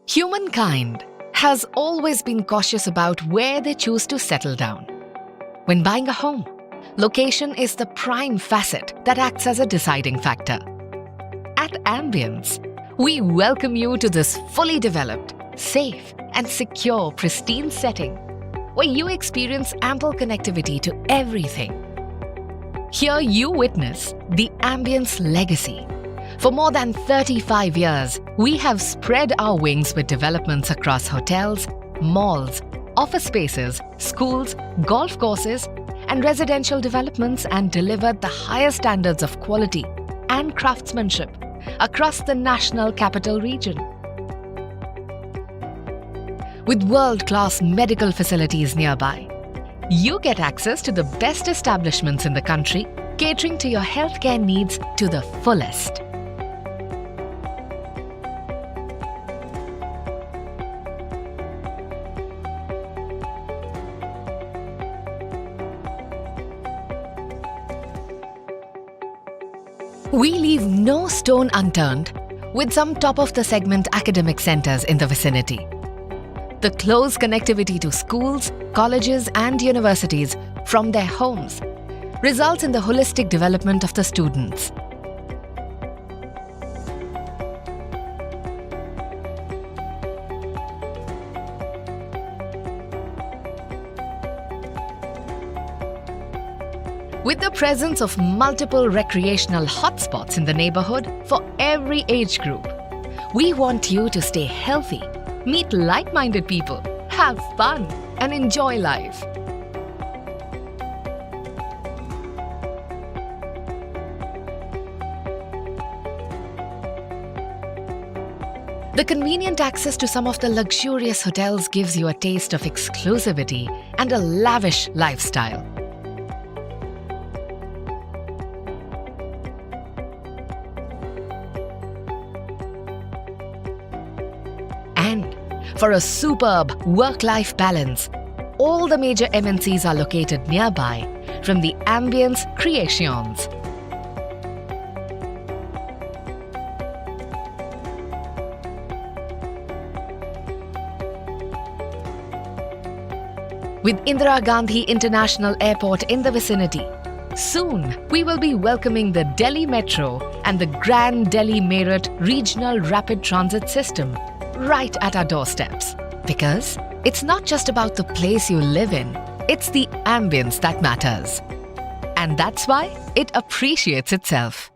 Humankind has always been cautious about where they choose to settle down. When buying a home, location is the prime facet that acts as a deciding factor. At Ambience, we welcome you to this fully developed, safe and secure, pristine setting where you experience ample connectivity to everything. Here you witness the Ambience legacy. For more than 35 years, we have spread our wings with developments across hotels, malls, office spaces, schools, golf courses, and residential developments and delivered the highest standards of quality and craftsmanship across the national capital region. With world-class medical facilities nearby, you get access to the best establishments in the country, catering to your healthcare needs to the fullest. We leave no stone unturned with some top-of-the-segment academic centers in the vicinity. The close connectivity to schools, colleges and universities from their homes results in the holistic development of the students. With the presence of multiple recreational hotspots in the neighborhood for every age group, we want you to stay healthy, meet like-minded people, have fun, and enjoy life. The convenient access to some of the luxurious hotels gives you a taste of exclusivity and a lavish lifestyle. And for a superb work-life balance, all the major MNCs are located nearby from the Ambience Creations. With Indira Gandhi International Airport in the vicinity, soon we will be welcoming the Delhi Metro and the Grand Delhi Meerut Regional Rapid Transit System right at our doorsteps. Because it's not just about the place you live in, it's the ambience that matters. And that's why it appreciates itself.